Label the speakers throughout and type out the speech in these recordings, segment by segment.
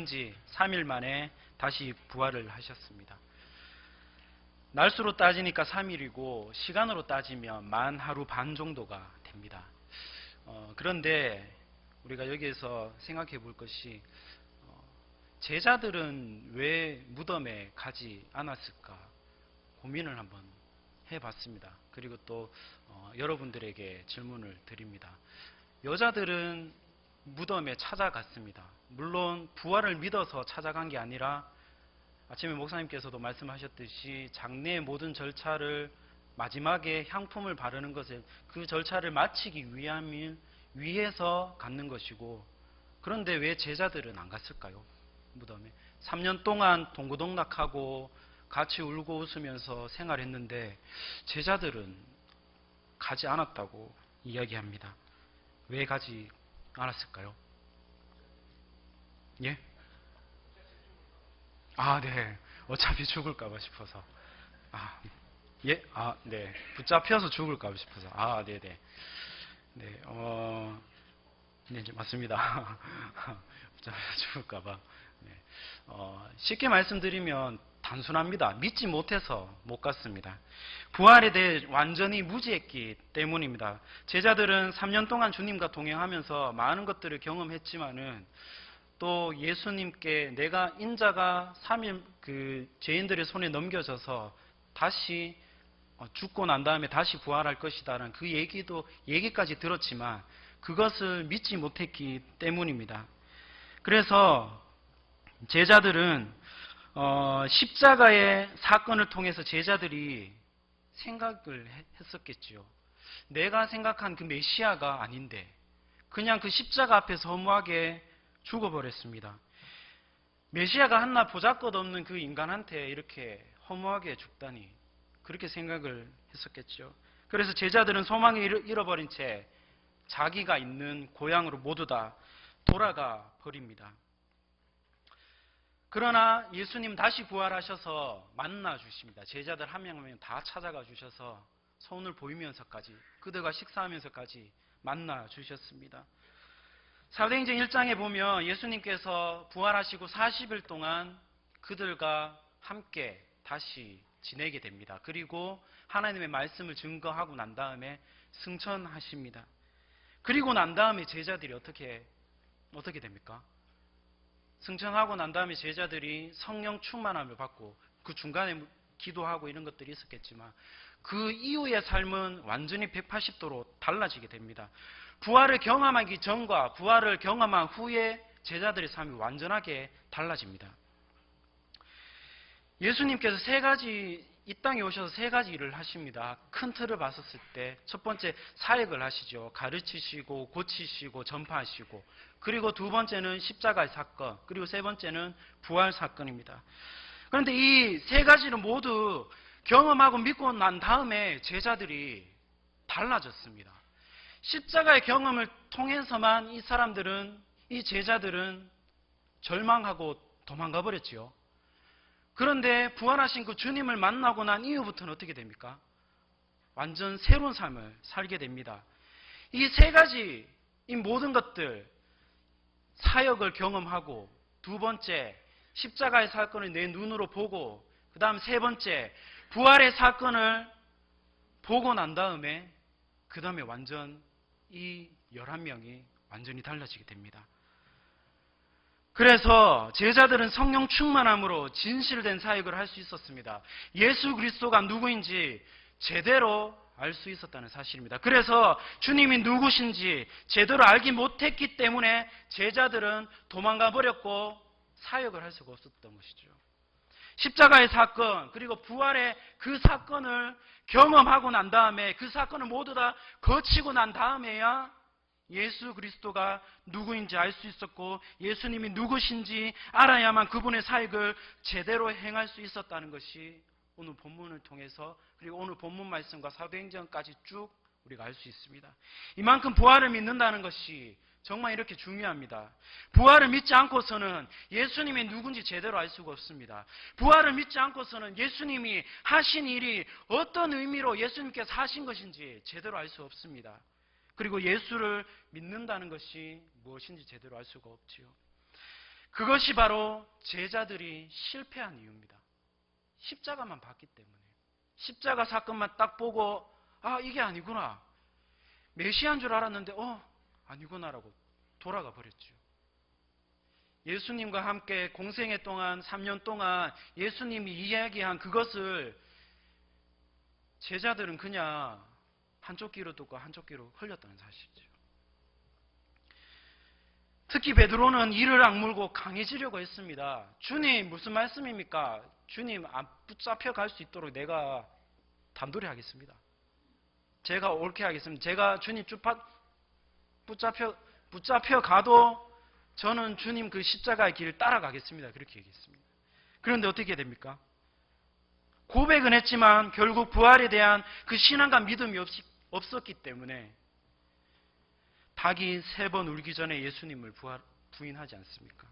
Speaker 1: 아닌지 3일 만에 다시 부활을 하셨습니다. 날수로 따지니까 3일이고 시간으로 따지면 만 하루 반 정도가 됩니다. 그런데 우리가 여기에서 생각해 볼 것이 제자들은 왜 무덤에 가지 않았을까 고민을 한번 해봤습니다. 그리고 또 여러분들에게 질문을 드립니다. 여자들은 무덤에 찾아갔습니다. 물론 부활을 믿어서 찾아간 게 아니라 아침에 목사님께서도 말씀하셨듯이 장례의 모든 절차를 마지막에 향품을 바르는 것에 그 절차를 마치기 위해서 갖는 것이고, 그런데 왜 제자들은 안 갔을까요? 무덤에 3년 동안 동고동락하고 같이 울고 웃으면서 생활했는데 제자들은 가지 않았다고 이야기합니다. 왜 가지 않았을까요? 예? 네. 어차피 죽을까봐 싶어서. 예? 네. 붙잡혀서 죽을까봐 싶어서. 네네. 네, 네, 맞습니다. 붙잡혀서 죽을까봐. 네. 쉽게 말씀드리면 단순합니다. 믿지 못해서 못 갔습니다. 부활에 대해 완전히 무지했기 때문입니다. 제자들은 3년 동안 주님과 동행하면서 많은 것들을 경험했지만은 또 예수님께 내가 인자가 3일 죄인들의 손에 넘겨져서 다시 죽고 난 다음에 다시 부활할 것이다라는 그 얘기까지 들었지만 그것을 믿지 못했기 때문입니다. 그래서 제자들은 십자가의 사건을 통해서 제자들이 생각을 했었겠지요. 내가 생각한 그 메시아가 아닌데 그냥 그 십자가 앞에서 허무하게 죽어버렸습니다. 메시아가 한낱 보잘것없는 그 인간한테 이렇게 허무하게 죽다니, 그렇게 생각을 했었겠죠. 그래서 제자들은 소망을 잃어버린 채 자기가 있는 고향으로 모두 다 돌아가 버립니다. 그러나 예수님 다시 부활하셔서 만나 주십니다. 제자들 한 명 한 명 다 찾아가 주셔서 손을 보이면서까지, 그들과 식사하면서까지 만나 주셨습니다. 사도행전 1장에 보면 예수님께서 부활하시고 40일 동안 그들과 함께 다시 지내게 됩니다. 그리고 하나님의 말씀을 증거하고 난 다음에 승천하십니다. 그리고 난 다음에 제자들이 어떻게 됩니까? 승천하고 난 다음에 제자들이 성령 충만함을 받고, 그 중간에 기도하고 이런 것들이 있었겠지만 그 이후의 삶은 완전히 180도로 달라지게 됩니다. 부활을 경험하기 전과 부활을 경험한 후에 제자들의 삶이 완전하게 달라집니다. 예수님께서 이 땅에 오셔서 3가지 일을 하십니다. 큰 틀을 봤었을 때 첫 번째 사역을 하시죠. 가르치시고 고치시고 전파하시고, 그리고 2번째는 십자가의 사건, 그리고 3번째는 부활 사건입니다. 그런데 이 3가지를 모두 경험하고 믿고 난 다음에 제자들이 달라졌습니다. 십자가의 경험을 통해서만 이 제자들은 절망하고 도망가 버렸지요. 그런데 부활하신 그 주님을 만나고 난 이후부터는 어떻게 됩니까? 완전 새로운 삶을 살게 됩니다. 이 3가지, 이 모든 것들, 사역을 경험하고, 2번째 십자가의 사건을 내 눈으로 보고, 그 다음 3번째 부활의 사건을 보고 난 다음에 그 다음에 완전 이 11명이 완전히 달라지게 됩니다. 그래서 제자들은 성령 충만함으로 진실된 사역을 할 수 있었습니다. 예수 그리스도가 누구인지 제대로 알 수 있었다는 사실입니다. 그래서 주님이 누구신지 제대로 알지 못했기 때문에 제자들은 도망가 버렸고 사역을 할 수가 없었던 것이죠. 십자가의 사건, 그리고 부활의 그 사건을 경험하고 난 다음에, 그 사건을 모두 다 거치고 난 다음에야 예수 그리스도가 누구인지 알 수 있었고, 예수님이 누구신지 알아야만 그분의 사역을 제대로 행할 수 있었다는 것이 오늘 본문을 통해서, 그리고 오늘 본문 말씀과 사도행전까지 쭉 우리가 알 수 있습니다. 이만큼 부활을 믿는다는 것이 정말 이렇게 중요합니다. 부활을 믿지 않고서는 예수님이 누군지 제대로 알 수가 없습니다. 부활을 믿지 않고서는 예수님이 하신 일이 어떤 의미로 예수님께서 하신 것인지 제대로 알 수 없습니다. 그리고 예수를 믿는다는 것이 무엇인지 제대로 알 수가 없지요. 그것이 바로 제자들이 실패한 이유입니다. 십자가만 봤기 때문에. 십자가 사건만 딱 보고 이게 아니구나. 메시아인 줄 알았는데 아니구나라고 돌아가 버렸죠. 예수님과 함께 공생애 동안 3년 동안 예수님이 이야기한 그것을 제자들은 그냥 한쪽 귀로 듣고 한쪽 귀로 흘렸다는 사실이죠. 특히 베드로는 이를 악물고 강해지려고 했습니다. 주님 무슨 말씀입니까? 주님 안 붙잡혀 갈 수 있도록 내가 단도리 하겠습니다. 제가 옳게 하겠습니다. 제가 주님 붙잡혀 가도 저는 주님 그 십자가의 길을 따라가겠습니다. 그렇게 얘기했습니다. 그런데 어떻게 됩니까? 고백은 했지만 결국 부활에 대한 그 신앙과 믿음이 없었기 때문에 닭이 3번 울기 전에 예수님을 부인하지 않습니까?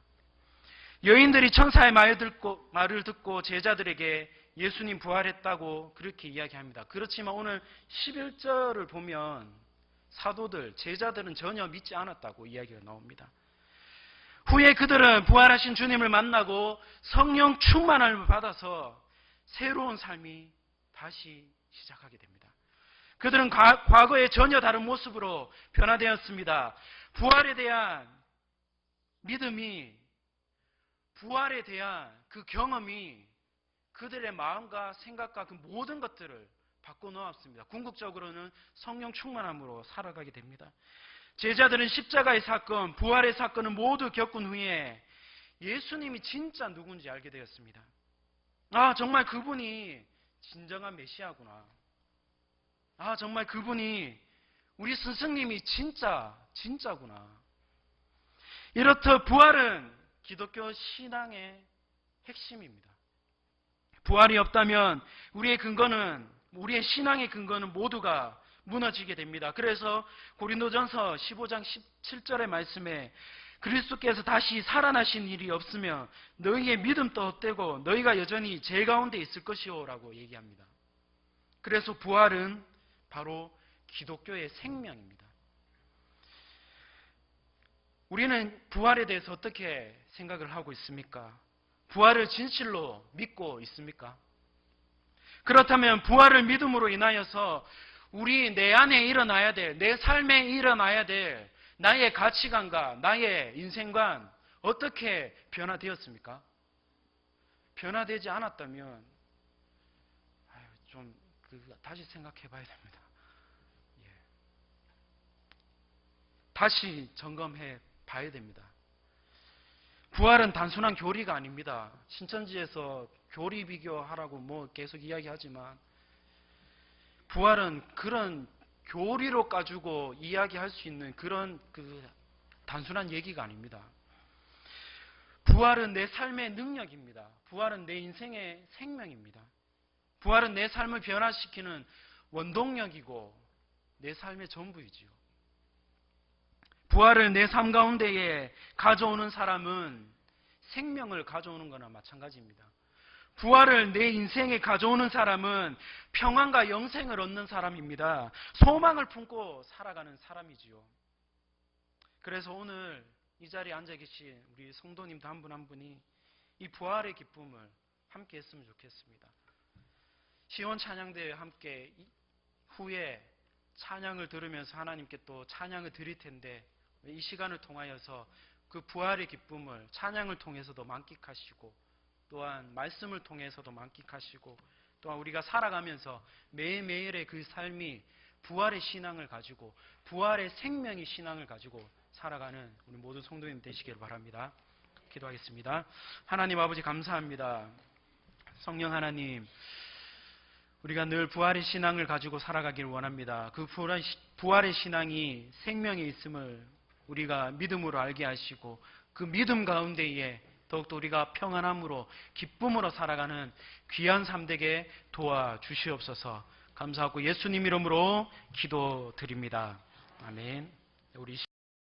Speaker 1: 여인들이 천사의 말을 듣고 제자들에게 예수님 부활했다고 그렇게 이야기합니다. 그렇지만 오늘 11절을 보면 사도들, 제자들은 전혀 믿지 않았다고 이야기가 나옵니다. 후에 그들은 부활하신 주님을 만나고 성령 충만함을 받아서 새로운 삶이 다시 시작하게 됩니다. 그들은 과거의 전혀 다른 모습으로 변화되었습니다. 부활에 대한 믿음이, 부활에 대한 그 경험이 그들의 마음과 생각과 그 모든 것들을 바꿔놓았습니다. 궁극적으로는 성령 충만함으로 살아가게 됩니다. 제자들은 십자가의 사건, 부활의 사건을 모두 겪은 후에 예수님이 진짜 누군지 알게 되었습니다. 정말 그분이 진정한 메시아구나. 정말 그분이 우리 스승님이 진짜구나. 이렇듯 부활은 기독교 신앙의 핵심입니다. 부활이 없다면 우리의 신앙의 근거는 모두가 무너지게 됩니다. 그래서 고린도전서 15장 17절의 말씀에 그리스도께서 다시 살아나신 일이 없으면 너희의 믿음도 헛되고 너희가 여전히 죄 가운데 있을 것이오라고 얘기합니다. 그래서 부활은 바로 기독교의 생명입니다. 우리는 부활에 대해서 어떻게 생각을 하고 있습니까? 부활을 진실로 믿고 있습니까? 그렇다면 부활을 믿음으로 인하여서 내 안에 일어나야 될, 내 삶에 일어나야 될 나의 가치관과 나의 인생관 어떻게 변화되었습니까? 변화되지 않았다면 다시 생각해 봐야 됩니다. 다시 점검해 봐야 됩니다. 부활은 단순한 교리가 아닙니다. 신천지에서 교리 비교하라고 계속 이야기하지만 부활은 그런 교리로 가지고 이야기할 수 있는 그런 단순한 얘기가 아닙니다. 부활은 내 삶의 능력입니다. 부활은 내 인생의 생명입니다. 부활은 내 삶을 변화시키는 원동력이고 내 삶의 전부이지요. 부활을 내 삶 가운데에 가져오는 사람은 생명을 가져오는 거나 마찬가지입니다. 부활을 내 인생에 가져오는 사람은 평안과 영생을 얻는 사람입니다. 소망을 품고 살아가는 사람이지요. 그래서 오늘 이 자리에 앉아 계신 우리 성도님도 한 분 한 분이 이 부활의 기쁨을 함께 했으면 좋겠습니다. 시온 찬양대회 함께 후에 찬양을 들으면서 하나님께 또 찬양을 드릴 텐데 이 시간을 통하여서 그 부활의 기쁨을 찬양을 통해서도 만끽하시고 또한 말씀을 통해서도 만끽하시고 또한 우리가 살아가면서 매일매일의 그 삶이 부활의 신앙을 가지고 부활의 생명의 신앙을 가지고 살아가는 우리 모든 성도님 되시기를 바랍니다. 기도하겠습니다. 하나님 아버지 감사합니다. 성령 하나님, 우리가 늘 부활의 신앙을 가지고 살아가기를 원합니다. 그 부활의 신앙이 생명에 있음을 우리가 믿음으로 알게 하시고 그 믿음 가운데에 더욱더 우리가 평안함으로 기쁨으로 살아가는 귀한 삶 되게 도와주시옵소서. 감사하고 예수님 이름으로 기도드립니다. 아멘. 우리